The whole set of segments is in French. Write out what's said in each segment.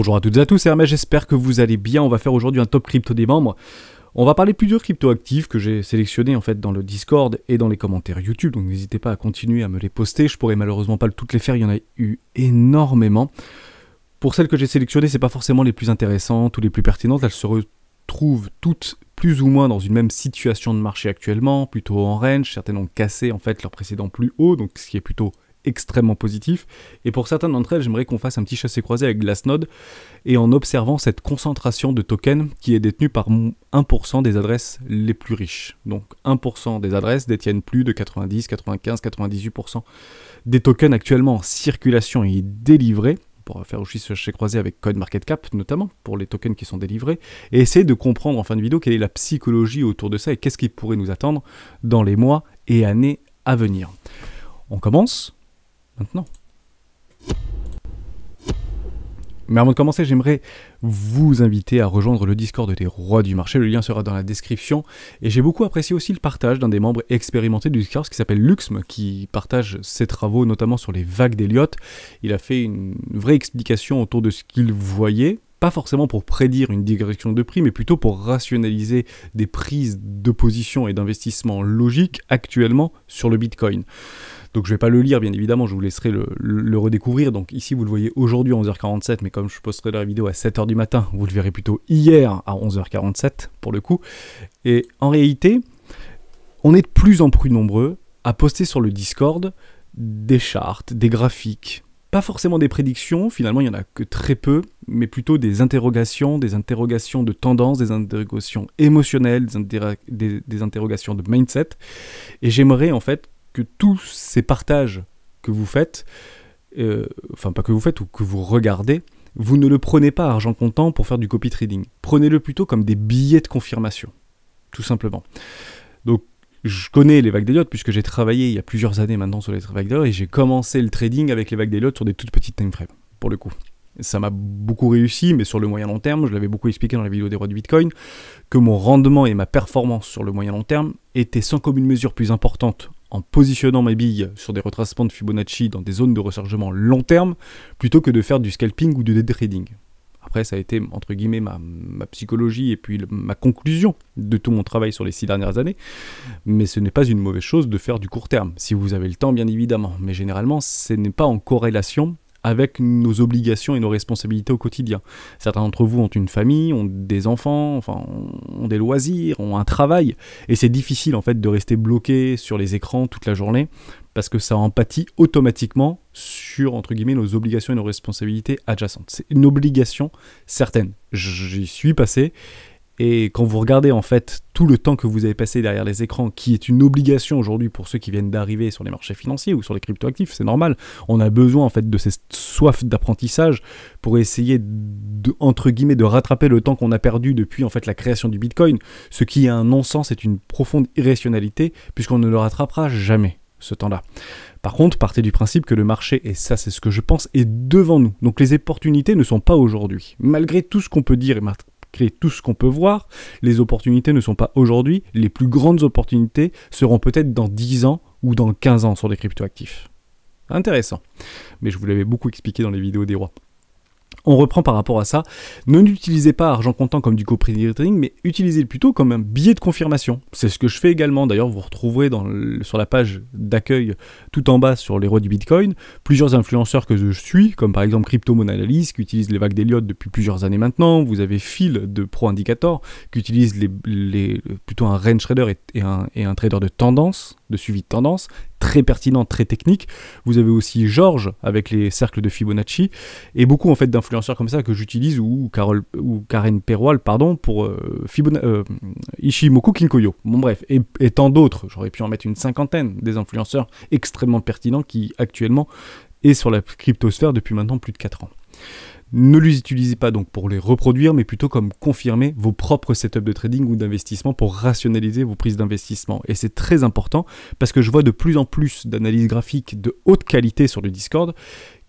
Bonjour à toutes et à tous, c'est Hermès, j'espère que vous allez bien. On va faire aujourd'hui un top crypto des membres. On va parler de plusieurs cryptos actifs que j'ai sélectionnés en fait dans le Discord et dans les commentaires YouTube, donc n'hésitez pas à continuer à me les poster. Je pourrais malheureusement pas toutes les faire, il y en a eu énormément. Pour celles que j'ai sélectionnées, c'est pas forcément les plus intéressantes ou les plus pertinentes, elles se retrouvent toutes plus ou moins dans une même situation de marché actuellement, plutôt en range. Certaines ont cassé en fait leur précédent plus haut, donc ce qui est plutôt extrêmement positif, et pour certaines d'entre elles, j'aimerais qu'on fasse un petit chassé-croisé avec Glassnode, et en observant cette concentration de tokens qui est détenue par 1% des adresses les plus riches. Donc 1% des adresses détiennent plus de 90, 95, 98% des tokens actuellement en circulation et délivrés. On pourra faire aussi ce chassé-croisé avec CoinMarketCap, notamment, pour les tokens qui sont délivrés, et essayer de comprendre en fin de vidéo quelle est la psychologie autour de ça, et qu'est-ce qui pourrait nous attendre dans les mois et années à venir. On commence maintenant. Mais avant de commencer, j'aimerais vous inviter à rejoindre le Discord des rois du marché. Le lien sera dans la description. Et j'ai beaucoup apprécié aussi le partage d'un des membres expérimentés du Discord, qui s'appelle Luxm, qui partage ses travaux notamment sur les vagues d'Elliott. Il a fait une vraie explication autour de ce qu'il voyait, pas forcément pour prédire une digression de prix, mais plutôt pour rationaliser des prises de position et d'investissement logiques actuellement sur le Bitcoin. Donc je ne vais pas le lire, bien évidemment, je vous laisserai le redécouvrir. Donc ici, vous le voyez aujourd'hui à 11h47, mais comme je posterai la vidéo à 7h du matin, vous le verrez plutôt hier à 11h47, pour le coup. Et en réalité, on est de plus en plus nombreux à poster sur le Discord des charts, des graphiques, pas forcément des prédictions, finalement il n'y en a que très peu, mais plutôt des interrogations de tendance, des interrogations émotionnelles, des interrogations de mindset. Et j'aimerais en fait que tous ces partages que vous faites, enfin pas que vous faites ou que vous regardez, vous ne le prenez pas à argent comptant pour faire du copy trading. Prenez-le plutôt comme des billets de confirmation, tout simplement. Donc je connais les vagues d'Elliott puisque j'ai travaillé il y a plusieurs années maintenant sur les vagues d'Elliott et j'ai commencé le trading avec les vagues d'Elliott sur des toutes petites timeframes, pour le coup. Ça m'a beaucoup réussi, mais sur le moyen long terme, je l'avais beaucoup expliqué dans la vidéo des rois du Bitcoin, que mon rendement et ma performance sur le moyen long terme étaient sans commune mesure plus importantes en positionnant mes billes sur des retracements de Fibonacci dans des zones de rechargement long terme, plutôt que de faire du scalping ou du day trading. Après, ça a été, entre guillemets, ma psychologie et puis ma conclusion de tout mon travail sur les 6 dernières années. Mais ce n'est pas une mauvaise chose de faire du court terme, si vous avez le temps, bien évidemment. Mais généralement, ce n'est pas en corrélation avec nos obligations et nos responsabilités au quotidien. Certains d'entre vous ont une famille, ont des enfants, enfin, ont des loisirs, ont un travail, et c'est difficile en fait de rester bloqué sur les écrans toute la journée, parce que ça empathie automatiquement sur, entre guillemets, nos obligations et nos responsabilités adjacentes. C'est une obligation certaine. J'y suis passé, et quand vous regardez en fait tout le temps que vous avez passé derrière les écrans, qui est une obligation aujourd'hui pour ceux qui viennent d'arriver sur les marchés financiers ou sur les cryptoactifs, c'est normal. On a besoin en fait de cette soif d'apprentissage pour essayer de, entre guillemets, de rattraper le temps qu'on a perdu depuis en fait la création du Bitcoin, ce qui est un non-sens, c'est une profonde irrationalité puisqu'on ne le rattrapera jamais, ce temps-là. Par contre, partez du principe que le marché, et ça c'est ce que je pense, est devant nous. Donc les opportunités ne sont pas aujourd'hui. Malgré tout ce qu'on peut dire et malgré tout ce qu'on peut voir, les opportunités ne sont pas aujourd'hui. Les plus grandes opportunités seront peut-être dans 10 ans ou dans 15 ans sur les cryptoactifs. Intéressant. Mais je vous l'avais beaucoup expliqué dans les vidéos des rois. On reprend par rapport à ça. Ne l'utilisez pas argent comptant comme du copy trading, mais utilisez-le plutôt comme un billet de confirmation. C'est ce que je fais également. D'ailleurs, vous retrouverez sur la page d'accueil tout en bas sur les rois du Bitcoin plusieurs influenceurs que je suis, comme par exemple Crypto Monalysis qui utilise les vagues d'Elliott depuis plusieurs années maintenant. Vous avez Phil de Pro Indicator qui utilise plutôt un range trader et un trader de tendance, de suivi de tendance, très pertinent, très technique. Vous avez aussi Georges avec les cercles de Fibonacci et beaucoup en fait d'influenceurs comme ça que j'utilise ou Karen Perwal pardon pour Ishimoku Kinkoyo. Bon bref, et tant d'autres, j'aurais pu en mettre une cinquantaine des influenceurs extrêmement pertinents qui actuellement est sur la cryptosphère depuis maintenant plus de 4 ans. Ne les utilisez pas donc pour les reproduire, mais plutôt comme confirmer vos propres setups de trading ou d'investissement pour rationaliser vos prises d'investissement. Et c'est très important parce que je vois de plus en plus d'analyses graphiques de haute qualité sur le Discord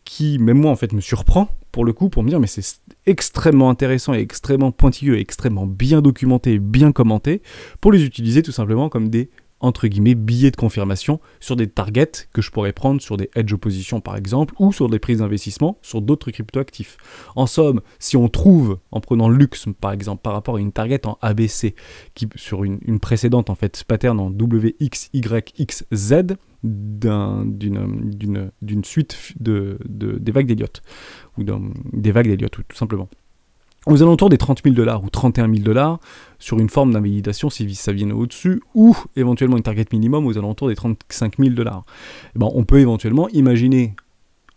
qui, même moi en fait, me surprend pour le coup, pour me dire mais c'est extrêmement intéressant et extrêmement pointilleux et extrêmement bien documenté et bien commenté pour les utiliser tout simplement comme des entre guillemets, billets de confirmation sur des targets que je pourrais prendre sur des hedge oppositions par exemple, ou sur des prises d'investissement sur d'autres cryptoactifs. En somme, si on trouve, en prenant Lux par exemple, par rapport à une target en ABC, qui, sur une précédente en fait, pattern en WXYXZ, d'une suite des vagues d'Elliott, ou des vagues d'Elliott, tout simplement. Aux alentours des 30 000 $ ou 31 000 $, sur une forme d'invalidation si ça vient au-dessus, ou éventuellement une target minimum aux alentours des 35 000 $. On peut éventuellement imaginer,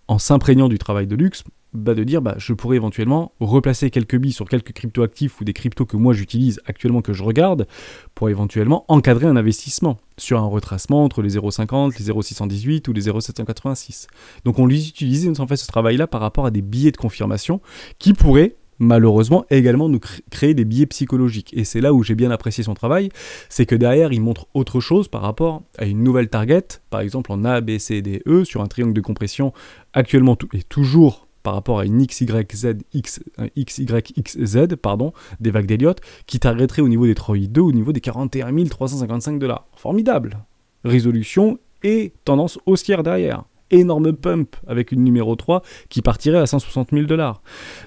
en s'imprégnant du travail de Lux, de dire je pourrais éventuellement replacer quelques billes sur quelques cryptoactifs ou des cryptos que moi j'utilise actuellement, que je regarde, pour éventuellement encadrer un investissement sur un retracement entre les 0,50, les 0,618 ou les 0,786. Donc on les utilise, on fait ce travail-là par rapport à des billets de confirmation qui pourraient malheureusement également nous créer des biais psychologiques. Et c'est là où j'ai bien apprécié son travail, c'est que derrière il montre autre chose par rapport à une nouvelle target, par exemple en A, B, C, D, E, sur un triangle de compression actuellement et toujours par rapport à une XYXZ, des vagues d'Elliott, qui targeterait au niveau des 3,2, au niveau des 41 355 $. Formidable. Résolution et tendance haussière derrière. Énorme pump avec une numéro 3 qui partirait à 160 000 $.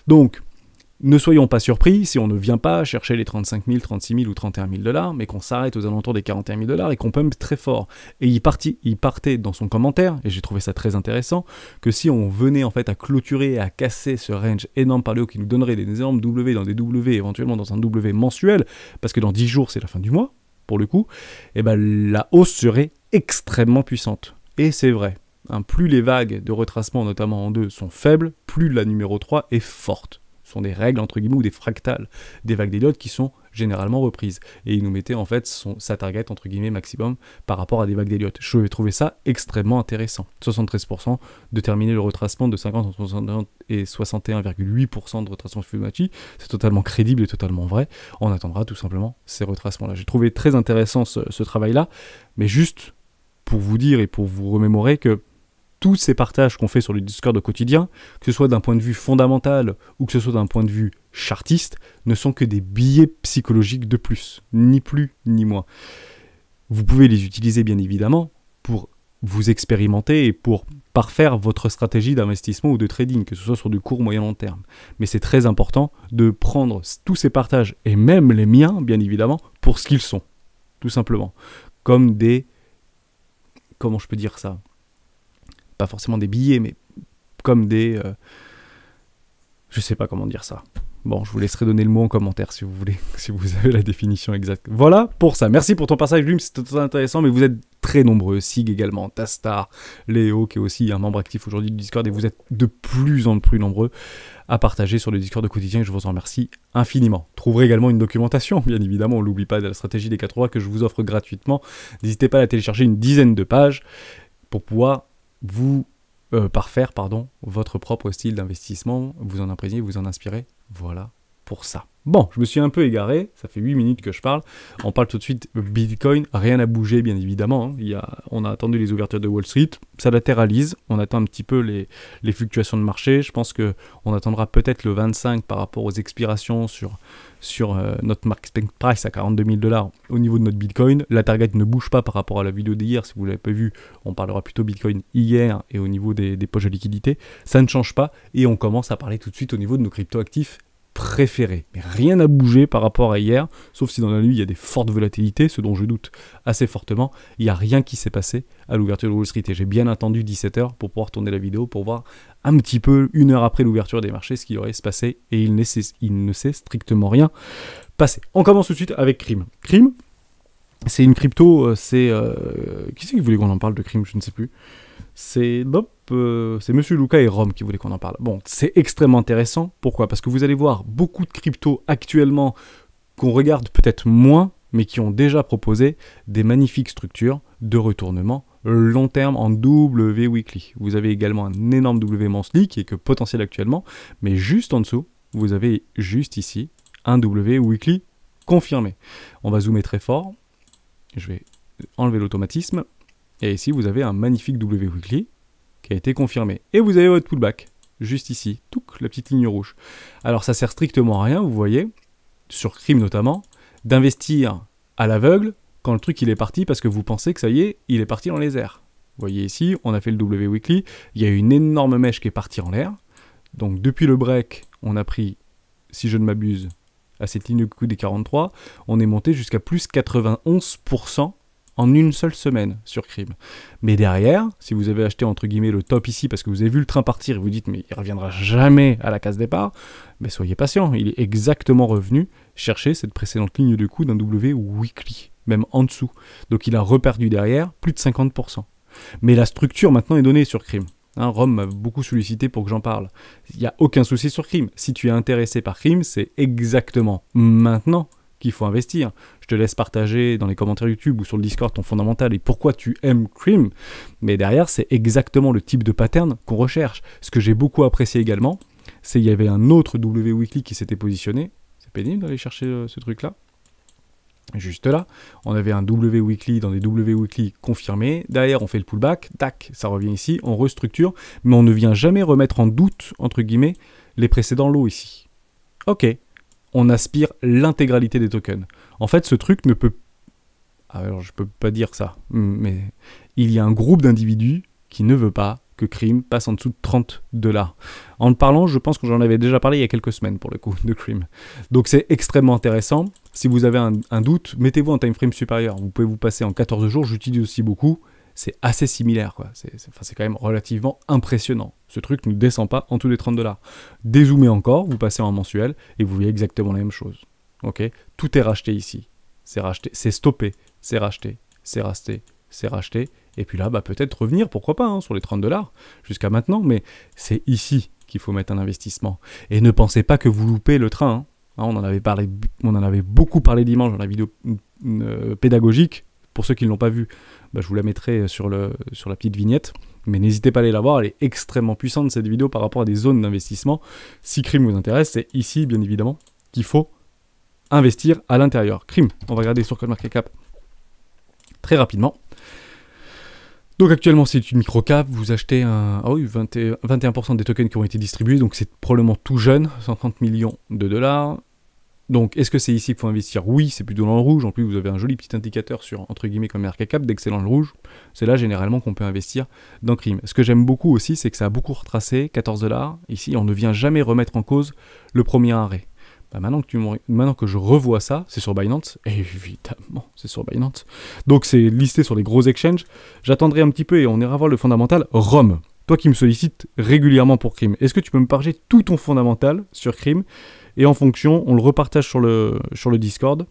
Donc, ne soyons pas surpris si on ne vient pas chercher les 35 000, 36 000 ou 31 000 $, mais qu'on s'arrête aux alentours des 41 000 $ et qu'on pump très fort. Et il partait dans son commentaire, et j'ai trouvé ça très intéressant, que si on venait en fait à clôturer et à casser ce range énorme par le haut qui nous donnerait des énormes W dans des W, éventuellement dans un W mensuel, parce que dans 10 jours c'est la fin du mois, pour le coup, la hausse serait extrêmement puissante. Et c'est vrai. Plus les vagues de retracement, notamment en 2, sont faibles, plus la numéro 3 est forte. Ce sont des règles, entre guillemets, ou des fractales des vagues d'Elliott qui sont généralement reprises. Et il nous mettait en fait sa target, entre guillemets, maximum par rapport à des vagues d'Elliott. Je vais trouver ça extrêmement intéressant. 73% de terminer le retracement de 50 entre 61 et 61,8% de retracement Fibonacci. C'est totalement crédible et totalement vrai. On attendra tout simplement ces retracements-là. J'ai trouvé très intéressant ce travail-là, mais juste pour vous dire et pour vous remémorer que tous ces partages qu'on fait sur le Discord au quotidien, que ce soit d'un point de vue fondamental ou que ce soit d'un point de vue chartiste, ne sont que des billets psychologiques de plus, ni plus ni moins. Vous pouvez les utiliser bien évidemment pour vous expérimenter et pour parfaire votre stratégie d'investissement ou de trading, que ce soit sur du court, moyen, long terme. Mais c'est très important de prendre tous ces partages, et même les miens, bien évidemment, pour ce qu'ils sont, tout simplement. Comme des... Comment je peux dire ça ? Pas forcément des billets, mais comme des... je sais pas comment dire ça. Bon, je vous laisserai donner le mot en commentaire si vous voulez, si vous avez la définition exacte. Voilà pour ça. Merci pour ton passage, Lume, c'était très intéressant, mais vous êtes très nombreux. Sig également, Tastar, Léo, qui est aussi un membre actif aujourd'hui du Discord, et vous êtes de plus en plus nombreux à partager sur le Discord au quotidien, et je vous en remercie infiniment. Trouverez également une documentation, bien évidemment, on l'oublie pas, de la stratégie des 4 rois que je vous offre gratuitement. N'hésitez pas à la télécharger, une dizaine de pages, pour pouvoir vous parfaire votre propre style d'investissement, vous en imprégner, vous en inspirer. Voilà pour ça. Bon, je me suis un peu égaré, ça fait 8 minutes que je parle. On parle tout de suite Bitcoin, rien n'a bougé bien évidemment. On a attendu les ouvertures de Wall Street, ça latéralise, on attend un petit peu les fluctuations de marché. Je pense qu'on attendra peut-être le 25 par rapport aux expirations sur notre market price à 42 000 $ au niveau de notre Bitcoin. La target ne bouge pas par rapport à la vidéo d'hier, si vous ne l'avez pas vu, on parlera plutôt Bitcoin hier et au niveau des poches de liquidité. Ça ne change pas et on commence à parler tout de suite au niveau de nos cryptoactifs préférés. Mais rien n'a bougé par rapport à hier, sauf si dans la nuit il y a des fortes volatilités, ce dont je doute assez fortement. Il n'y a rien qui s'est passé à l'ouverture de Wall Street et j'ai bien attendu 17h pour pouvoir tourner la vidéo pour voir un petit peu, 1 heure après l'ouverture des marchés, ce qui aurait se passé, et il ne s'est strictement rien passé. On commence tout de suite avec Crime. Crime, c'est une crypto, qui c'est qui voulait qu'on en parle de Crime, je ne sais plus. C'est Monsieur Luca et Rome qui voulaient qu'on en parle. Bon, c'est extrêmement intéressant. Pourquoi ? Parce que vous allez voir beaucoup de cryptos actuellement qu'on regarde peut-être moins, mais qui ont déjà proposé des magnifiques structures de retournement long terme en W weekly. Vous avez également un énorme W monthly qui est que potentiel actuellement, mais juste en dessous, vous avez juste ici un W weekly confirmé. On va zoomer très fort. Je vais enlever l'automatisme. Et ici, vous avez un magnifique W weekly qui a été confirmé. Et vous avez votre pullback, juste ici, la petite ligne rouge. Alors, ça sert strictement à rien, vous voyez, sur Crime notamment, d'investir à l'aveugle quand le truc il est parti parce que vous pensez que ça y est, il est parti dans les airs. Vous voyez ici, on a fait le W Weekly, il y a une énorme mèche qui est partie en l'air. Donc depuis le break, on a pris, si je ne m'abuse, à cette ligne de coup des 43, on est monté jusqu'à plus 91% en une seule semaine sur Crime. Mais derrière, si vous avez acheté entre guillemets le top ici parce que vous avez vu le train partir et vous dites mais il reviendra jamais à la case départ, mais soyez patient, il est exactement revenu chercher cette précédente ligne de coup d'un W Weekly, même en dessous. Donc il a reperdu derrière plus de 50%. Mais la structure maintenant est donnée sur Crime. Rome m'a beaucoup sollicité pour que j'en parle. Il n'y a aucun souci sur Crime. Si tu es intéressé par Crime, c'est exactement maintenant qu'il faut investir. Je te laisse partager dans les commentaires YouTube ou sur le Discord ton fondamental et pourquoi tu aimes Crime. Mais derrière, c'est exactement le type de pattern qu'on recherche. Ce que j'ai beaucoup apprécié également, c'est qu'il y avait un autre W Weekly qui s'était positionné. C'est pénible d'aller chercher ce truc-là. Juste là, on avait un W Weekly dans des W Weekly confirmés. Derrière, on fait le pullback, tac, ça revient ici, on restructure, mais on ne vient jamais remettre en doute, entre guillemets, les précédents lots ici. Ok, on aspire l'intégralité des tokens. En fait, ce truc ne peut... Alors, je peux pas dire ça, mais il y a un groupe d'individus qui ne veut pas que Crime passe en dessous de 30 $. En parlant, je pense que j'en avais déjà parlé il y a quelques semaines pour le coup de Crime. Donc c'est extrêmement intéressant. Si vous avez un doute, mettez-vous en time frame supérieur. Vous pouvez vous passer en 14 jours, j'utilise aussi beaucoup. C'est assez similaire, quoi. C'est quand même relativement impressionnant. Ce truc ne descend pas en dessous des 30 $. Dézoomez encore, vous passez en mensuel et vous voyez exactement la même chose. Ok, tout est racheté ici. C'est racheté, c'est stoppé, c'est racheté, c'est racheté, c'est racheté. Et puis là, peut-être revenir, pourquoi pas, sur les 30 $ jusqu'à maintenant. Mais c'est ici qu'il faut mettre un investissement. Et ne pensez pas que vous loupez le train. On en avait beaucoup parlé dimanche dans la vidéo pédagogique. Pour ceux qui ne l'ont pas vue, je vous la mettrai sur la petite vignette. Mais n'hésitez pas à aller la voir, elle est extrêmement puissante cette vidéo par rapport à des zones d'investissement. Si Crime vous intéresse, c'est ici, bien évidemment, qu'il faut investir à l'intérieur. Crime, on va regarder sur CoinMarketCap très rapidement. Donc actuellement c'est une micro-cap, vous achetez 21% des tokens qui ont été distribués, donc c'est probablement tout jeune, 130 millions de dollars. Donc est-ce que c'est ici qu'il faut investir? Oui, c'est plutôt dans le rouge, en plus vous avez un joli petit indicateur sur, entre guillemets, comme CoinMarketCap, dès que c'est dans le rouge, c'est là généralement qu'on peut investir dans Crime. Ce que j'aime beaucoup aussi, c'est que ça a beaucoup retracé, 14 $, ici on ne vient jamais remettre en cause le premier arrêt. Maintenant que je revois ça, c'est sur Binance, évidemment, c'est sur Binance. Donc c'est listé sur les gros exchanges. J'attendrai un petit peu et on ira voir le fondamental. Rome, toi qui me sollicites régulièrement pour Crime, est-ce que tu peux me partager tout ton fondamental sur Crime? Et en fonction, on le repartage sur le Discord,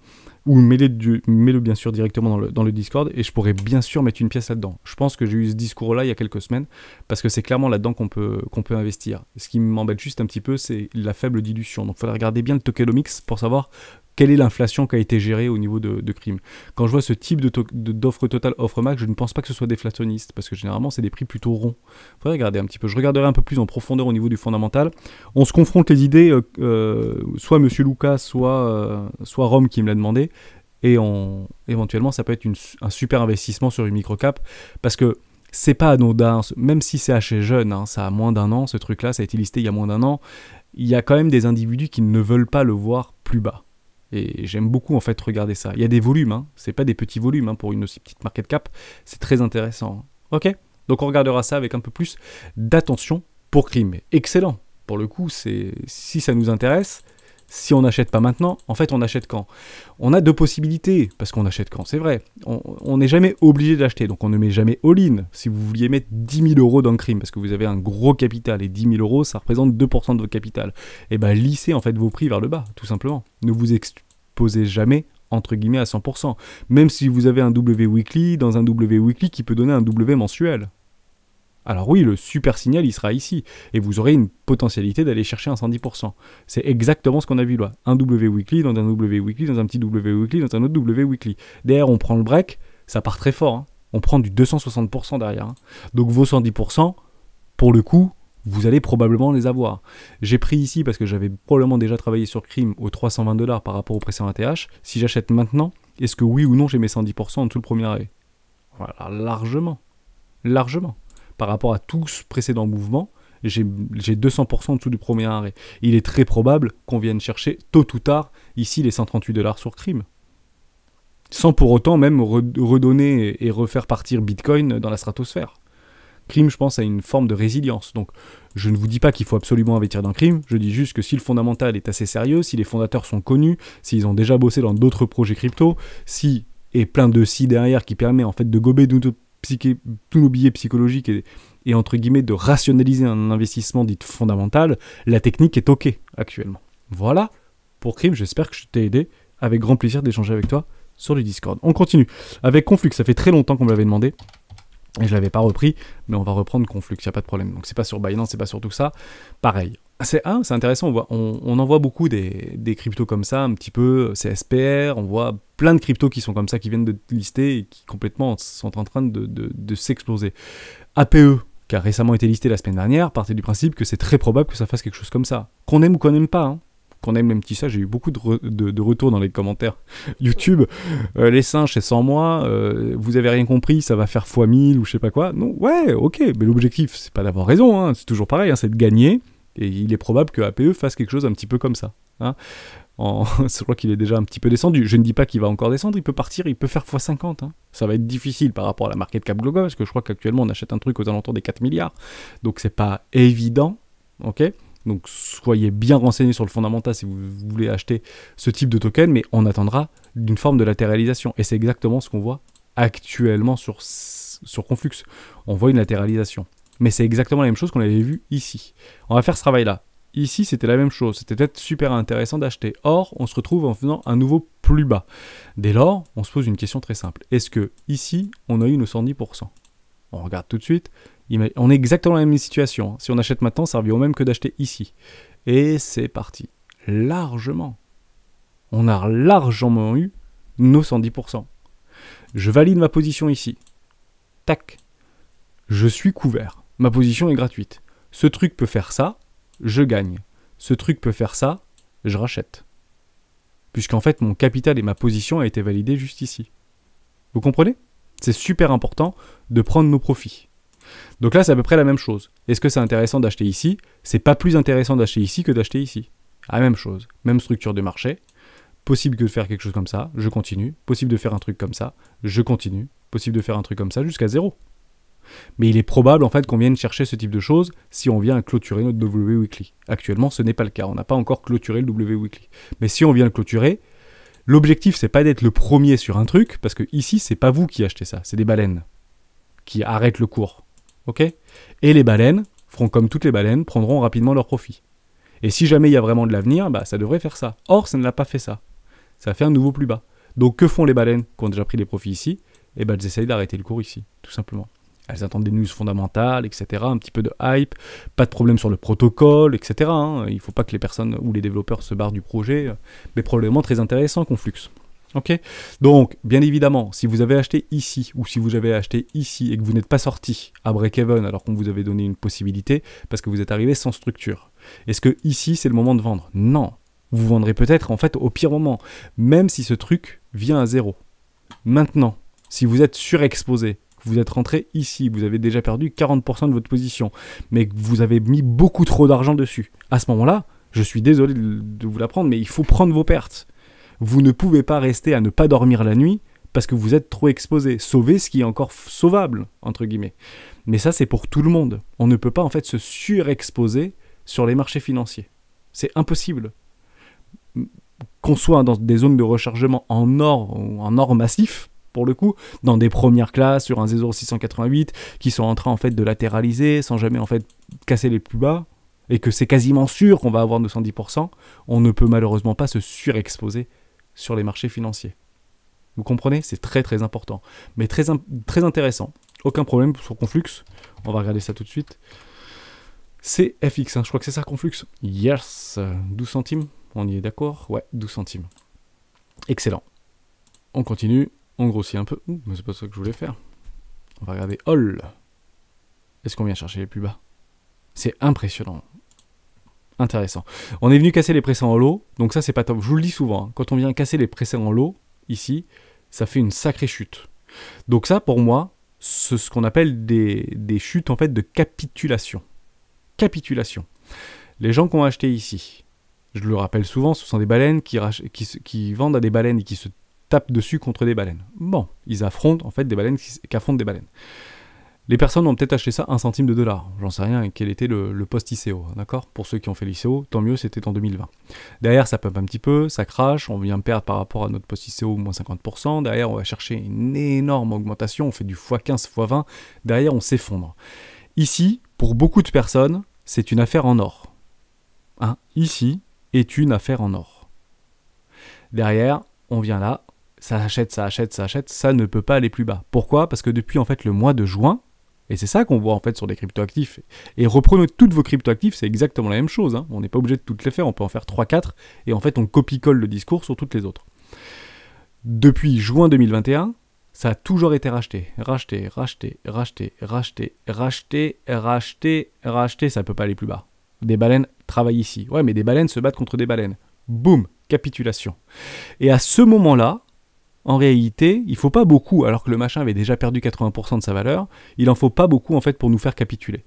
ou mets-le bien sûr directement dans le Discord, et je pourrais bien sûr mettre une pièce là-dedans. Je pense que j'ai eu ce discours-là il y a quelques semaines, parce que c'est clairement là-dedans qu'on peut investir. Ce qui m'embête juste un petit peu, c'est la faible dilution. Donc il faudrait regarder bien le tokenomics pour savoir quelle est l'inflation qui a été gérée au niveau de Crime. Quand je vois ce type d'offre totale, offre max, je ne pense pas que ce soit déflationniste, parce que généralement c'est des prix plutôt ronds. Il faudrait regarder un petit peu. Je regarderai un peu plus en profondeur au niveau du fondamental. On se confronte les idées, soit Monsieur Lucas, soit Rome qui me l'a demandé, et éventuellement ça peut être un super investissement sur une microcap, parce que c'est pas anodin, même si c'est assez jeune, ça a moins d'1 an, ce truc-là, ça a été listé il y a moins d'1 an, il y a quand même des individus qui ne veulent pas le voir plus bas. Et j'aime beaucoup en fait regarder ça. Il y a des volumes, c'est pas des petits volumes pour une aussi petite market cap, c'est très intéressant. Ok, donc on regardera ça avec un peu plus d'attention pour Crime. Excellent, pour le coup, si ça nous intéresse, si on n'achète pas maintenant, en fait on achète quand? On a deux possibilités, parce qu'on achète quand, c'est vrai. On n'est jamais obligé d'acheter, donc on ne met jamais all-in. Si vous vouliez mettre 10 000 € dans Crime, parce que vous avez un gros capital, et 10 000 € ça représente 2% de votre capital, et lissez en fait vos prix vers le bas, tout simplement. Ne vous exposez jamais, entre guillemets, à 100%. Même si vous avez un W Weekly, dans un W Weekly qui peut donner un W mensuel. Alors oui, le super signal, il sera ici. Et vous aurez une potentialité d'aller chercher un 110%. C'est exactement ce qu'on a vu là. Un W Weekly, dans un W Weekly, dans un petit W Weekly, dans un autre W Weekly. Derrière, on prend le break, ça part très fort. On prend du 260% derrière. Donc vos 110%, pour le coup, vous allez probablement les avoir. J'ai pris ici parce que j'avais probablement déjà travaillé sur Crime aux 320 $ par rapport au précédent ATH. Si j'achète maintenant, est-ce que oui ou non j'ai mes 110% en dessous le premier arrêt? Voilà, largement. Largement. Par rapport à tout ce précédent mouvement, j'ai 200% en dessous du premier arrêt. Il est très probable qu'on vienne chercher tôt ou tard, ici, les 138 $ sur Crime. sans pour autant même redonner et refaire partir Bitcoin dans la stratosphère. Crime, je pense, a une forme de résilience. Donc, je ne vous dis pas qu'il faut absolument investir dans Crime, je dis juste que si le fondamental est assez sérieux, si les fondateurs sont connus, s'ils ont déjà bossé dans d'autres projets crypto, si, et plein de si derrière qui permet en fait de gober tous nos billets psychologiques et entre guillemets de rationaliser un investissement dit fondamental, la technique est OK actuellement. Voilà pour Crime, j'espère que je t'ai aidé. Avec grand plaisir d'échanger avec toi sur le Discord. On continue avec Conflux, ça fait très longtemps qu'on me l'avait demandé. Et je ne l'avais pas repris, mais on va reprendre Conflux, il n'y a pas de problème. Donc c'est pas sur Binance, c'est pas sur tout ça. Pareil. C'est intéressant, on en voit beaucoup des cryptos comme ça, un petit peu CSPR, on voit plein de cryptos qui sont comme ça, qui viennent de lister et qui complètement sont en train de s'exploser. APE, qui a récemment été listé la semaine dernière, partait du principe que c'est très probable que ça fasse quelque chose comme ça. Qu'on aime ou qu'on n'aime pas, hein. Qu'on aime même petit ça, j'ai eu beaucoup de retours dans les commentaires YouTube. Les singes, c'est sans moi, vous avez rien compris, ça va faire x1000 ou je sais pas quoi. Non, ouais, ok, mais l'objectif, c'est pas d'avoir raison, hein, c'est toujours pareil, hein, c'est de gagner, et il est probable que APE fasse quelque chose un petit peu comme ça. Hein. Je crois qu'il est déjà un petit peu descendu. Je ne dis pas qu'il va encore descendre, il peut partir, il peut faire x50. Hein. Ça va être difficile par rapport à la market cap globale, parce que je crois qu'actuellement on achète un truc aux alentours des 4 milliards, donc c'est pas évident, ok. Donc soyez bien renseignés sur le fondamental si vous voulez acheter ce type de token, mais on attendra d'une forme de latéralisation. Et c'est exactement ce qu'on voit actuellement sur Conflux. On voit une latéralisation. Mais c'est exactement la même chose qu'on avait vu ici. On va faire ce travail-là. Ici, c'était la même chose. C'était peut-être super intéressant d'acheter. Or, on se retrouve en faisant un nouveau plus bas. Dès lors, on se pose une question très simple. Est-ce que ici, on a eu nos 110%? On regarde tout de suite. On est exactement dans la même situation. Si on achète maintenant, ça revient au même que d'acheter ici. Et c'est parti. Largement. On a largement eu nos 110%. Je valide ma position ici. Tac. Je suis couvert. Ma position est gratuite. Ce truc peut faire ça, je gagne. Ce truc peut faire ça, je rachète. Puisqu'en fait, mon capital et ma position a été validés juste ici. Vous comprenez ? C'est super important de prendre nos profits. Donc là, c'est à peu près la même chose. Est-ce que c'est intéressant d'acheter ici? C'est pas plus intéressant d'acheter ici que d'acheter ici. La même chose. Même structure de marché. Possible de faire quelque chose comme ça, je continue. Possible de faire un truc comme ça, je continue. Possible de faire un truc comme ça jusqu'à 0. Mais il est probable en fait qu'on vienne chercher ce type de choses si on vient clôturer notre W Weekly. Actuellement, ce n'est pas le cas. On n'a pas encore clôturé le W Weekly. Mais si on vient le clôturer, l'objectif, c'est pas d'être le premier sur un truc, parce que ici, c'est pas vous qui achetez ça, c'est des baleines qui arrêtent le cours. Ok ? Et les baleines feront comme toutes les baleines, prendront rapidement leur profit. Et si jamais il y a vraiment de l'avenir, bah, ça devrait faire ça. Or, ça ne l'a pas fait ça. Ça fait un nouveau plus bas. Donc, que font les baleines qui ont déjà pris les profits ici ? Eh ben, elles essayent d'arrêter le cours ici, tout simplement. Elles attendent des news fondamentales, etc. Un petit peu de hype, pas de problème sur le protocole, etc. Hein. Il ne faut pas que les personnes ou les développeurs se barrent du projet, mais probablement très intéressant, Conflux. Ok, donc, bien évidemment, si vous avez acheté ici, ou si vous avez acheté ici, et que vous n'êtes pas sorti à break-even alors qu'on vous avait donné une possibilité, parce que vous êtes arrivé sans structure, est-ce que ici, c'est le moment de vendre? Non. Vous vendrez peut-être, en fait, au pire moment, même si ce truc vient à 0. Maintenant, si vous êtes surexposé, que vous êtes rentré ici, vous avez déjà perdu 40% de votre position, mais que vous avez mis beaucoup trop d'argent dessus, à ce moment-là, je suis désolé de vous l'apprendre, mais il faut prendre vos pertes. Vous ne pouvez pas rester à ne pas dormir la nuit parce que vous êtes trop exposé. Sauvez ce qui est encore sauvable, entre guillemets. Mais ça, c'est pour tout le monde. On ne peut pas, en fait, se surexposer sur les marchés financiers. C'est impossible. Qu'on soit dans des zones de rechargement en or ou en or massif, pour le coup, dans des premières classes, sur un 0,688, qui sont en train, en fait, de latéraliser, sans jamais, en fait, casser les plus bas, et que c'est quasiment sûr qu'on va avoir 210%, on ne peut malheureusement pas se surexposer sur les marchés financiers. Vous comprenez? C'est très très important. Mais très intéressant. Aucun problème sur Conflux. On va regarder ça tout de suite. C'est FX, hein. Je crois que c'est ça Conflux. Yes, 12 centimes. On y est d'accord? Ouais, 12 centimes. Excellent. On continue. On grossit un peu. Mais c'est pas ça que je voulais faire. On va regarder All. Est-ce qu'on vient chercher les plus bas? C'est impressionnant. Intéressant. On est venu casser les précédents en lot, donc ça c'est pas top. Je vous le dis souvent, hein, quand on vient casser les précédents en lot, ici, ça fait une sacrée chute. Donc ça, pour moi, c'est ce qu'on appelle des chutes en fait de capitulation. Capitulation. Les gens qui ont acheté ici, je le rappelle souvent, ce sont des baleines qui vendent à des baleines et qui se tapent dessus contre des baleines. Bon, ils affrontent en fait des baleines qui affrontent des baleines. Les personnes ont peut-être acheté ça 1 centime de dollar. J'en sais rien quel était le post-ICO, d'accord? Pour ceux qui ont fait l'ICO, tant mieux, c'était en 2020. Derrière, ça pump un petit peu, ça crache, on vient perdre par rapport à notre post-ICO moins 50%. Derrière, on va chercher une énorme augmentation, on fait du x15, x20. Derrière, on s'effondre. Ici, pour beaucoup de personnes, c'est une affaire en or. Hein? Ici est une affaire en or. Derrière, on vient là, ça achète, ça ne peut pas aller plus bas. Pourquoi? Parce que depuis en fait le mois de juin, et c'est ça qu'on voit en fait sur des cryptoactifs. Et reprenez toutes vos cryptoactifs, c'est exactement la même chose. Hein. On n'est pas obligé de toutes les faire, on peut en faire 3-4, et en fait on copie-colle le discours sur toutes les autres. Depuis juin 2021, ça a toujours été racheté, ça peut pas aller plus bas. Des baleines travaillent ici. Ouais, mais des baleines se battent contre des baleines. Boum, capitulation. Et à ce moment-là, en réalité, il ne faut pas beaucoup, alors que le machin avait déjà perdu 80% de sa valeur, il n'en faut pas beaucoup en fait pour nous faire capituler.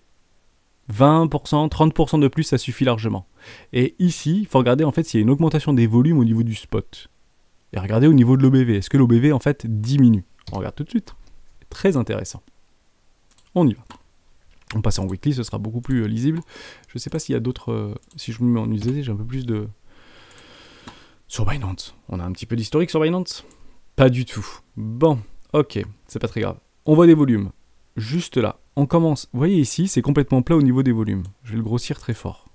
20%, 30% de plus, ça suffit largement. Et ici, il faut regarder en fait s'il y a une augmentation des volumes au niveau du spot. Et regardez au niveau de l'OBV. Est-ce que l'OBV en fait diminue? On regarde tout de suite. Très intéressant. On y va. On passe en weekly, ce sera beaucoup plus lisible. Je ne sais pas s'il y a d'autres... si je me mets en USD, j'ai un peu plus de... Sur Binance. On a un petit peu d'historique sur Binance? Pas du tout. Bon, ok, c'est pas très grave. On voit des volumes. Juste là, on commence. Vous voyez ici, c'est complètement plat au niveau des volumes. Je vais le grossir très fort.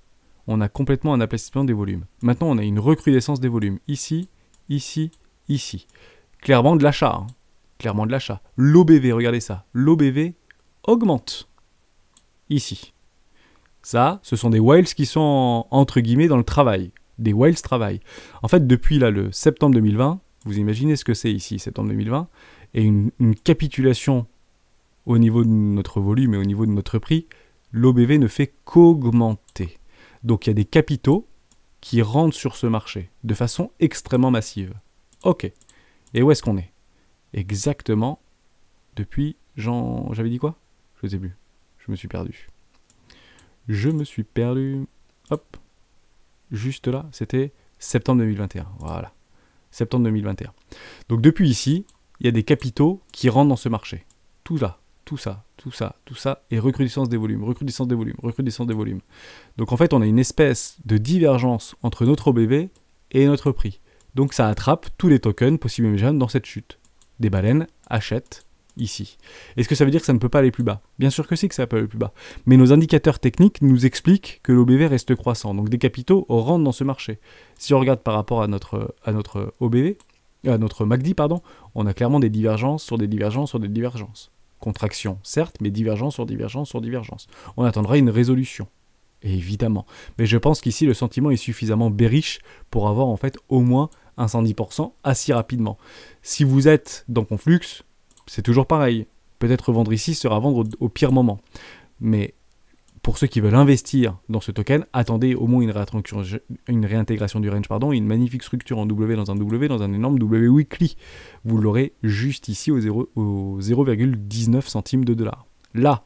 On a complètement un aplatissement des volumes. Maintenant, on a une recrudescence des volumes. Ici, ici, ici. Clairement de l'achat. Hein. Clairement de l'achat. L'OBV, regardez ça. L'OBV augmente. Ici. Ça, ce sont des whales qui sont, entre guillemets, dans le travail. Des whales travaillent. En fait, depuis là, le septembre 2020, vous imaginez ce que c'est ici, septembre 2020, et une capitulation au niveau de notre volume et au niveau de notre prix, l'OBV ne fait qu'augmenter. Donc il y a des capitaux qui rentrent sur ce marché de façon extrêmement massive. Ok. Et où est-ce qu'on est? Exactement depuis j'avais dit quoi? Je ne sais plus. Je me suis perdu. Hop. Juste là, c'était septembre 2021. Voilà. Septembre 2021. Donc depuis ici, il y a des capitaux qui rentrent dans ce marché. Tout là, tout ça, et recrudescence des volumes. Donc en fait, on a une espèce de divergence entre notre OBV et notre prix. Donc ça attrape tous les tokens possibles et imaginables dans cette chute. Des baleines achètent ici. Est-ce que ça veut dire que ça ne peut pas aller plus bas? Bien sûr que si, que ça peut aller plus bas. Mais nos indicateurs techniques nous expliquent que l'OBV reste croissant. Donc des capitaux rentrent dans ce marché. Si on regarde par rapport à notre OBV, à notre MACD, pardon, on a clairement des divergences sur des divergences sur des divergences. Contraction, certes, mais divergence sur divergence sur divergence. On attendra une résolution. Et évidemment. Mais je pense qu'ici, le sentiment est suffisamment bearish pour avoir en fait au moins un 110% assez rapidement. Si vous êtes dans Conflux, c'est toujours pareil. Peut-être vendre ici sera vendre au pire moment. Mais pour ceux qui veulent investir dans ce token, attendez au moins une réintégration du range, une magnifique structure en W dans un W, dans un énorme W weekly. Vous l'aurez juste ici au 0,19 centimes de dollar. Là,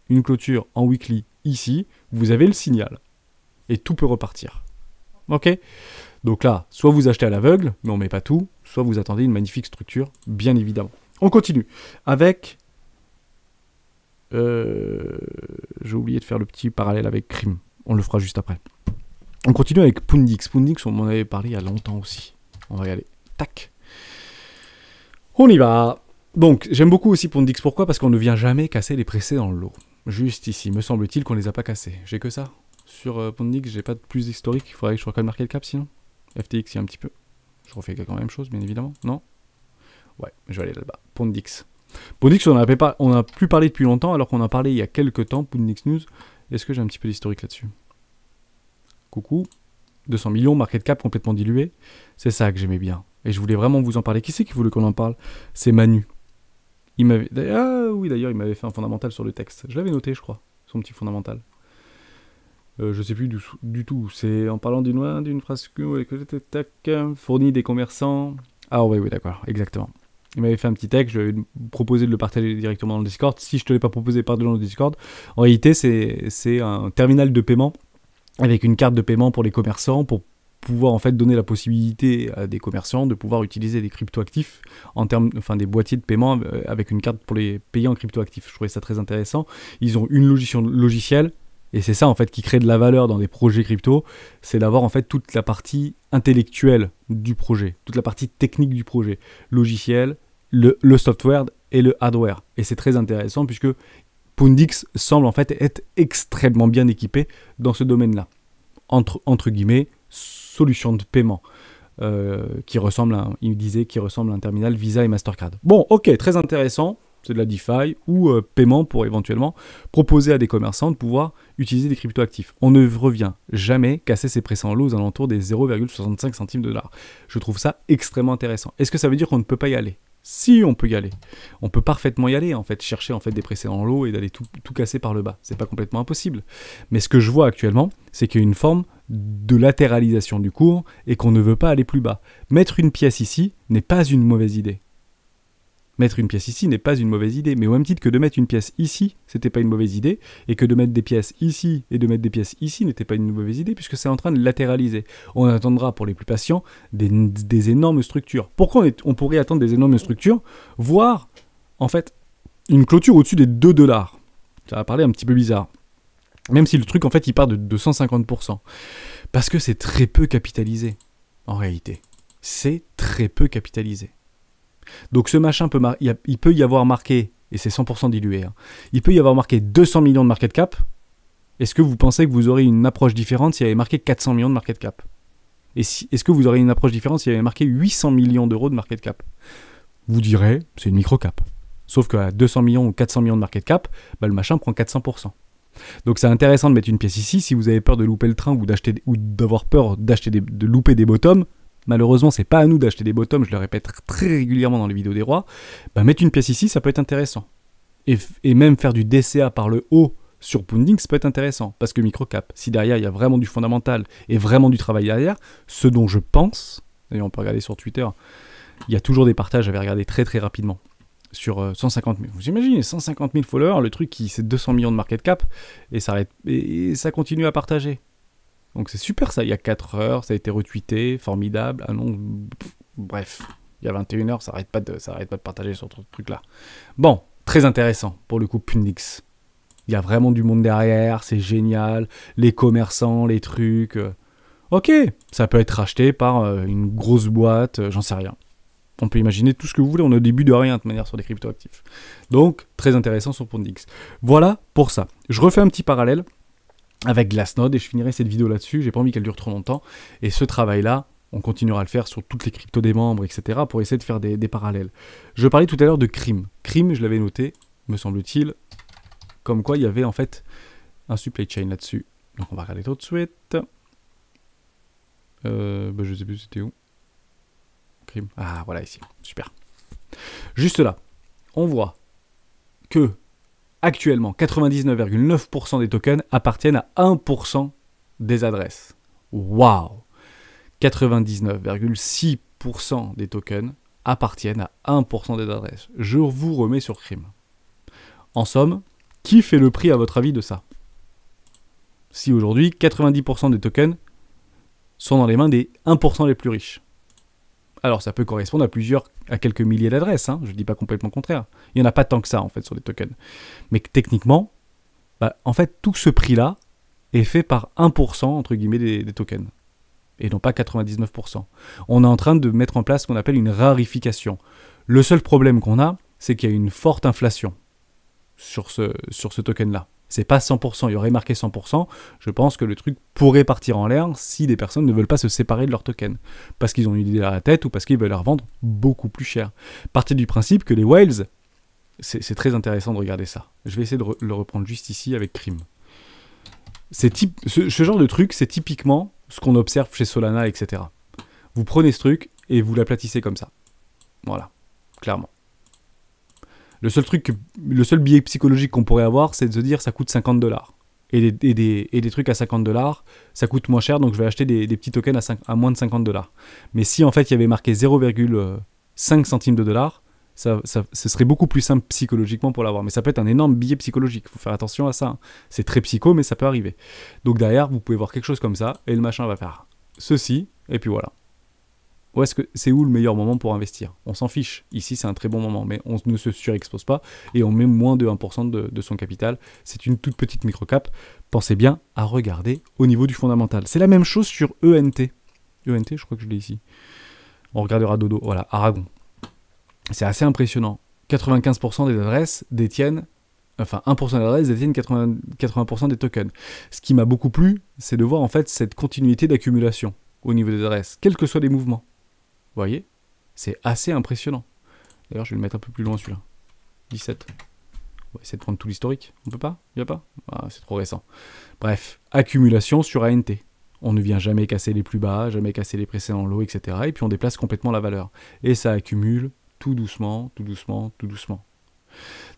une clôture en weekly ici, vous avez le signal. Et tout peut repartir. Ok? Donc là, soit vous achetez à l'aveugle, mais on ne met pas tout, soit vous attendez une magnifique structure, bien évidemment. On continue avec... j'ai oublié de faire le petit parallèle avec Crime. On le fera juste après. On continue avec Pundix. Pundix, on m'en avait parlé il y a longtemps aussi. On va y aller. Tac. On y va. Donc, j'aime beaucoup aussi Pundix. Pourquoi? Parce qu'on ne vient jamais casser les pressés dans le lot. Juste ici, me semble-t-il qu'on les a pas cassés. J'ai que ça. Sur Pundix, j'ai pas de plus d'historique. Il faudrait que je recale marquer le cap sinon. FTX, il y a un petit peu. Je refais exactement la même chose, bien évidemment. Non? Ouais, je vais aller là-bas. Pundix. Pundix, on n'a plus parlé depuis longtemps, alors qu'on en a parlé il y a quelques temps, Pundix News. Est-ce que j'ai un petit peu d'historique là-dessus? Coucou. 200 millions, market cap complètement dilué. C'est ça que j'aimais bien. Et je voulais vraiment vous en parler. Qui c'est qui voulait qu'on en parle? C'est Manu. Il m'avait... Ah oui, d'ailleurs, il m'avait fait un fondamental sur le texte. Je l'avais noté, je crois, son petit fondamental. Je sais plus du tout. C'est en parlant d'une phrase fournie des commerçants. Ah oui, d'accord, exactement. Il m'avait fait un petit texte, je lui avais proposé de le partager directement dans le Discord. Si je ne te l'ai pas proposé, partage dans le Discord. En réalité, c'est un terminal de paiement avec une carte de paiement pour les commerçants, pour pouvoir en fait donner la possibilité à des commerçants de pouvoir utiliser des cryptoactifs en termes, enfin des boîtiers de paiement avec une carte pour les payer en cryptoactifs. Je trouvais ça très intéressant. Ils ont une logicielle et c'est ça en fait qui crée de la valeur dans des projets crypto, c'est d'avoir en fait toute la partie intellectuelle du projet, toute la partie technique du projet, logiciel, le software et le hardware. Et c'est très intéressant puisque Pundix semble en fait être extrêmement bien équipé dans ce domaine-là. Entre guillemets, solution de paiement qui ressemble à un terminal Visa et Mastercard. Bon, ok, très intéressant. C'est de la DeFi ou paiement pour éventuellement proposer à des commerçants de pouvoir utiliser des cryptoactifs. On ne revient jamais casser ses précédents lots aux alentours des 0,65 centimes de dollar. Je trouve ça extrêmement intéressant. Est-ce que ça veut dire qu'on ne peut pas y aller ? Si, on peut y aller. On peut parfaitement y aller, en fait, chercher en fait des précédents lots et d'aller tout casser par le bas. C'est pas complètement impossible. Mais ce que je vois actuellement, c'est qu'il y a une forme de latéralisation du cours et qu'on ne veut pas aller plus bas. Mettre une pièce ici n'est pas une mauvaise idée. Mettre une pièce ici n'est pas une mauvaise idée, mais au même titre que de mettre une pièce ici, c'était pas une mauvaise idée, et que de mettre des pièces ici et de mettre des pièces ici n'était pas une mauvaise idée, puisque c'est en train de latéraliser. On attendra pour les plus patients des énormes structures. Pourquoi on pourrait attendre des énormes structures, voire en fait une clôture au-dessus des 2 $. Ça va paraître un petit peu bizarre. Même si le truc en fait il part de 250%. Parce que c'est très peu capitalisé, en réalité. C'est très peu capitalisé. Donc ce machin il peut y avoir marqué, et c'est 100% dilué, hein, il peut y avoir marqué 200 millions de market cap. Est-ce que vous pensez que vous aurez une approche différente s'il y avait marqué 400 millions de market cap ? Est-ce que vous aurez une approche différente s'il y avait marqué 800 millions d'euros de market cap ? Vous direz, c'est une micro-cap. Sauf qu'à 200 millions ou 400 millions de market cap, bah, le machin prend 400%. Donc c'est intéressant de mettre une pièce ici. Si vous avez peur de louper le train ou d'avoir peur de louper des bottoms, malheureusement, c'est pas à nous d'acheter des bottoms, je le répète très régulièrement dans les vidéos des rois. Bah, mettre une pièce ici, ça peut être intéressant. Et même faire du DCA par le haut sur Pundix, ça peut être intéressant. Parce que microcap, si derrière il y a vraiment du fondamental et vraiment du travail derrière, ce dont je pense, d'ailleurs on peut regarder sur Twitter, il y a toujours des partages, j'avais regardé très très rapidement, sur 150 000. Vous imaginez, 150 000 followers, le truc c'est 200 millions de market cap, et ça continue à partager. Donc c'est super ça, il y a 4 heures, ça a été retweeté, formidable, ah non, bref, il y a 21 heures, ça arrête pas de partager sur ce truc-là. Bon, très intéressant pour le coup Pundix. Il y a vraiment du monde derrière, c'est génial, les commerçants, les trucs. Ok, ça peut être racheté par une grosse boîte, j'en sais rien. On peut imaginer tout ce que vous voulez, on est au début de rien de manière sur des cryptoactifs. Donc, très intéressant sur Pundix. Voilà pour ça. Je refais un petit parallèle avec Glassnode et je finirai cette vidéo là-dessus, j'ai pas envie qu'elle dure trop longtemps, et ce travail-là, on continuera à le faire sur toutes les cryptos des membres, etc., pour essayer de faire des parallèles. Je parlais tout à l'heure de Crime. Crime, je l'avais noté, me semble-t-il, comme quoi il y avait en fait un supply chain là-dessus. Donc on va regarder tout de suite. Je sais plus c'était où. Crime. Ah voilà ici, super. Juste là, on voit que actuellement, 99,9% des tokens appartiennent à 1% des adresses. Waouh! 99,6% des tokens appartiennent à 1% des adresses. Je vous remets sur Crime. En somme, qui fait le prix à votre avis de ça? Si aujourd'hui, 90% des tokens sont dans les mains des 1% les plus riches. Alors ça peut correspondre à quelques milliers d'adresses, hein, je ne dis pas complètement le contraire. Il n'y en a pas tant que ça en fait sur les tokens. Mais techniquement, en fait tout ce prix-là est fait par 1% entre guillemets des tokens. Et non pas 99%. On est en train de mettre en place ce qu'on appelle une rarification. Le seul problème qu'on a, c'est qu'il y a une forte inflation sur ce token-là. C'est pas 100%, il y aurait marqué 100%, je pense que le truc pourrait partir en l'air si des personnes ne veulent pas se séparer de leur token. Parce qu'ils ont une idée à la tête ou parce qu'ils veulent la revendre beaucoup plus cher. Partez du principe que les whales, c'est très intéressant de regarder ça. Je vais essayer de le reprendre juste ici avec Crime. Ce genre de truc, c'est typiquement ce qu'on observe chez Solana, etc. Vous prenez ce truc et vous l'aplatissez comme ça. Voilà, clairement. Le seul biais psychologique qu'on pourrait avoir, c'est de se dire ça coûte 50 $. Et des trucs à 50 $, ça coûte moins cher, donc je vais acheter des petits tokens à moins de 50 $. Mais si en fait il y avait marqué 0,5 centimes de dollar, ce serait beaucoup plus simple psychologiquement pour l'avoir. Mais ça peut être un énorme biais psychologique, il faut faire attention à ça. Hein. C'est très psycho, mais ça peut arriver. Donc derrière, vous pouvez voir quelque chose comme ça, et le machin va faire ceci, et puis voilà. C'est où le meilleur moment pour investir? On s'en fiche. Ici, c'est un très bon moment, mais on ne se surexpose pas et on met moins de 1% de son capital. C'est une toute petite microcap. Pensez bien à regarder au niveau du fondamental. C'est la même chose sur ENT. ENT, je crois que je l'ai ici. On regardera dodo. Voilà, Aragon. C'est assez impressionnant. 95% des adresses détiennent, enfin 1% des adresses détiennent 80% des tokens. Ce qui m'a beaucoup plu, c'est de voir en fait cette continuité d'accumulation au niveau des adresses, quels que soient les mouvements. Vous voyez? C'est assez impressionnant. D'ailleurs, je vais le mettre un peu plus loin celui-là. 17. On va essayer de prendre tout l'historique. On peut pas? Il n'y a pas? Ah, c'est trop récent. Bref, accumulation sur ANT. On ne vient jamais casser les plus bas, jamais casser les précédents lots, etc. Et puis on déplace complètement la valeur. Et ça accumule tout doucement, tout doucement, tout doucement.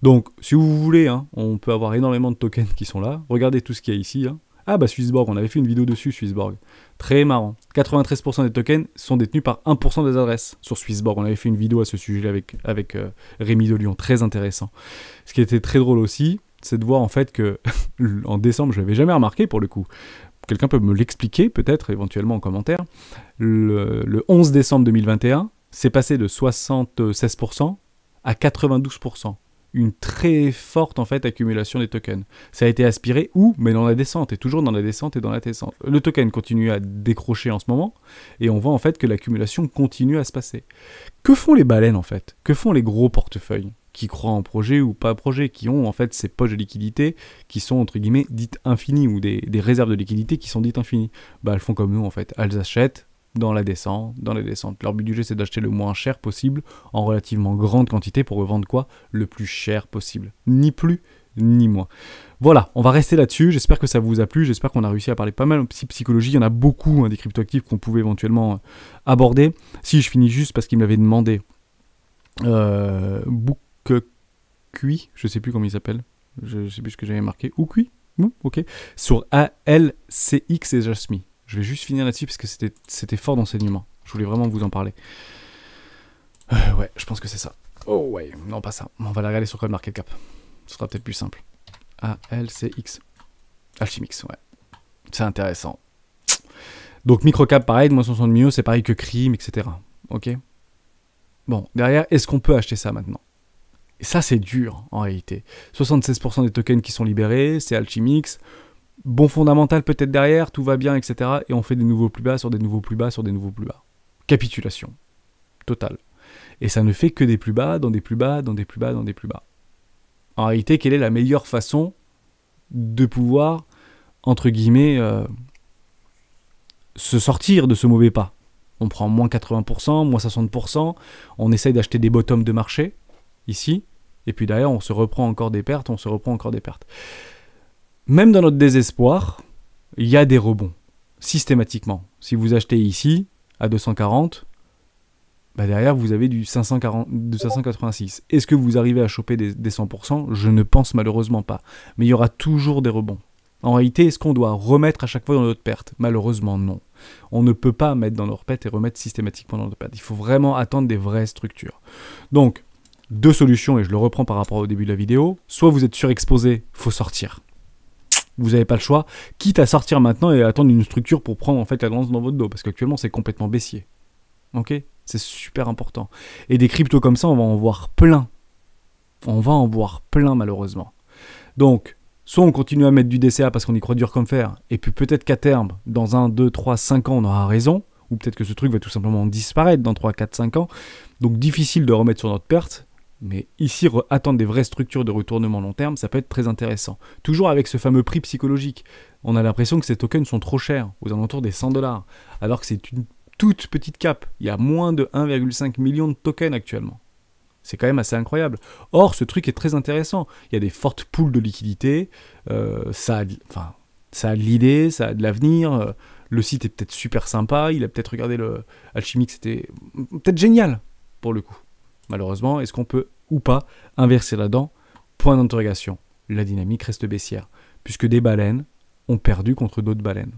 Donc, si vous voulez, hein, on peut avoir énormément de tokens qui sont là. Regardez tout ce qu'il y a ici. Hein. Ah bah Swissborg, on avait fait une vidéo dessus, Swissborg. Très marrant. 93% des tokens sont détenus par 1% des adresses sur Swissborg. On avait fait une vidéo à ce sujet avec Rémi de Lyon, très intéressant. Ce qui était très drôle aussi, c'est de voir en fait que, en décembre, je ne l'avais jamais remarqué pour le coup. Quelqu'un peut me l'expliquer, peut-être, éventuellement en commentaire. Le 11 décembre 2021, c'est passé de 76% à 92%. Une très forte en fait accumulation des tokens. Ça a été aspiré où? Mais dans la descente, et toujours dans la descente et dans la descente. Le token continue à décrocher en ce moment, et on voit en fait que l'accumulation continue à se passer. Que font les baleines en fait? Que font les gros portefeuilles qui croient en projet ou pas projet, qui ont en fait ces poches de liquidité qui sont entre guillemets dites infinies, ou des réserves de liquidité qui sont dites infinies? Bah elles font comme nous en fait, elles achètent dans la descente, dans les descentes. Leur budget, c'est d'acheter le moins cher possible, en relativement grande quantité, pour revendre quoi? Le plus cher possible. Ni plus, ni moins. Voilà, on va rester là-dessus. J'espère que ça vous a plu. J'espère qu'on a réussi à parler pas mal de psychologie. Il y en a beaucoup, hein, des cryptoactifs qu'on pouvait éventuellement aborder. Si je finis juste parce qu'il me l'avait demandé. Bookcui, je sais plus comment il s'appelle. Je sais plus ce que j'avais marqué. Oukui, ok. Sur ALCX et Jasmine. Je vais juste finir là-dessus parce que c'était fort d'enseignement. Je voulais vraiment vous en parler. Ouais, je pense que c'est ça. Oh ouais, non pas ça. On va la regarder sur CoinMarketCap. Ce sera peut-être plus simple. ALCX. Alchimix, ouais. C'est intéressant. Donc microcap, pareil, de moins 60 millions, c'est pareil que Crime, etc. Ok. Bon, derrière, est-ce qu'on peut acheter ça maintenant? Et ça, c'est dur, en réalité. 76% des tokens qui sont libérés, c'est Alchimix. Bon fondamental peut-être derrière, tout va bien, etc. Et on fait des nouveaux plus bas sur des nouveaux plus bas sur des nouveaux plus bas. Capitulation. Totale. Et ça ne fait que des plus bas, dans des plus bas, dans des plus bas, dans des plus bas. En réalité, quelle est la meilleure façon de pouvoir, entre guillemets, se sortir de ce mauvais pas? On prend moins 80%, moins 60%, on essaye d'acheter des bottoms de marché, ici, et puis derrière, on se reprend encore des pertes, on se reprend encore des pertes. Même dans notre désespoir, il y a des rebonds, systématiquement. Si vous achetez ici, à 240, bah derrière, vous avez du 586. Est-ce que vous arrivez à choper des 100%? Je ne pense malheureusement pas. Mais il y aura toujours des rebonds. En réalité, est-ce qu'on doit remettre à chaque fois dans notre perte? Malheureusement, non. On ne peut pas mettre dans notre perte et remettre systématiquement dans notre perte. Il faut vraiment attendre des vraies structures. Donc, deux solutions, et je le reprends par rapport au début de la vidéo. Soit vous êtes surexposé, il faut sortir. Vous n'avez pas le choix, quitte à sortir maintenant et à attendre une structure pour prendre en fait la tendance dans votre dos, parce qu'actuellement c'est complètement baissier. Ok? C'est super important. Et des cryptos comme ça, on va en voir plein. On va en voir plein malheureusement. Donc, soit on continue à mettre du DCA parce qu'on y croit dur comme fer, et puis peut-être qu'à terme, dans 1, 2, 3, 5 ans, on aura raison, ou peut-être que ce truc va tout simplement disparaître dans 3, 4, 5 ans. Donc difficile de remettre sur notre perte. Mais ici, attendre des vraies structures de retournement long terme, ça peut être très intéressant. Toujours avec ce fameux prix psychologique. On a l'impression que ces tokens sont trop chers, aux alentours des 100$, alors que c'est une toute petite cap. Il y a moins de 1,5 million de tokens actuellement. C'est quand même assez incroyable. Or, ce truc est très intéressant. Il y a des fortes poules de liquidités, ça a de l'idée, ça a de l'avenir. Le site est peut-être super sympa, il a peut-être regardé le Alchimix, c'était peut-être génial pour le coup. Malheureusement, est-ce qu'on peut ou pas inverser là-dedans? Point d'interrogation. La dynamique reste baissière, puisque des baleines ont perdu contre d'autres baleines.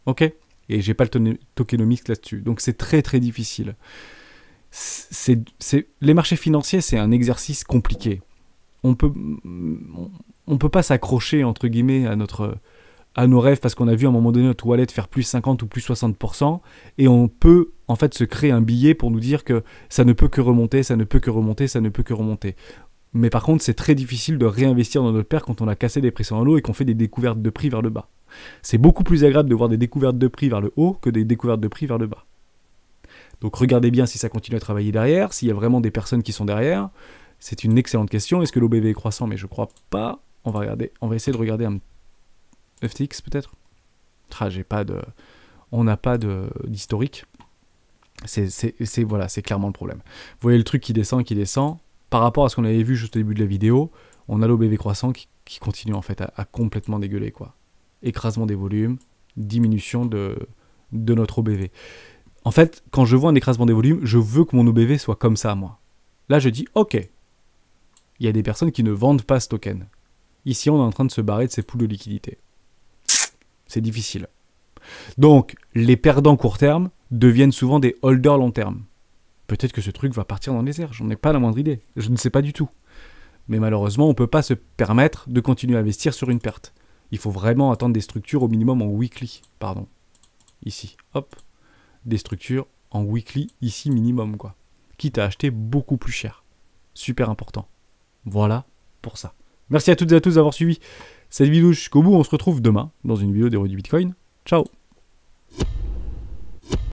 Ok? Et j'ai pas le tokenomics là-dessus. Donc c'est très très difficile. Les marchés financiers, c'est un exercice compliqué. On peut pas s'accrocher, entre guillemets, à à nos rêves parce qu'on a vu à un moment donné notre wallet faire plus 50 ou plus 60%, et on peut en fait se créer un billet pour nous dire que ça ne peut que remonter, ça ne peut que remonter, ça ne peut que remonter. Mais par contre, c'est très difficile de réinvestir dans notre paire quand on a cassé des précédents lots et qu'on fait des découvertes de prix vers le bas. C'est beaucoup plus agréable de voir des découvertes de prix vers le haut que des découvertes de prix vers le bas. Donc regardez bien si ça continue à travailler derrière, s'il y a vraiment des personnes qui sont derrière. C'est une excellente question. Est-ce que l'OBV est croissant? Mais je crois pas. On va essayer de regarder un FTX peut-être. On n'a pas d'historique. C'est clairement le problème. Vous voyez le truc qui descend. Par rapport à ce qu'on avait vu juste au début de la vidéo, on a l'OBV croissant qui continue en fait à complètement dégueuler, quoi. Écrasement des volumes, diminution de notre OBV. En fait, quand je vois un écrasement des volumes, je veux que mon OBV soit comme ça, moi. Là, je dis, ok, il y a des personnes qui ne vendent pas ce token. Ici, on est en train de se barrer de ces poules de liquidité. C'est difficile. Donc, les perdants court terme deviennent souvent des holders long terme. Peut-être que ce truc va partir dans les airs, j'en ai pas la moindre idée. Je ne sais pas du tout. Mais malheureusement, on ne peut pas se permettre de continuer à investir sur une perte. Il faut vraiment attendre des structures au minimum en weekly. Pardon. Ici, hop. Des structures en weekly, ici minimum, quoi. Quitte à acheter beaucoup plus cher. Super important. Voilà pour ça. Merci à toutes et à tous d'avoir suivi cette vidéo jusqu'au bout. On se retrouve demain dans une vidéo des rois du Bitcoin. Ciao!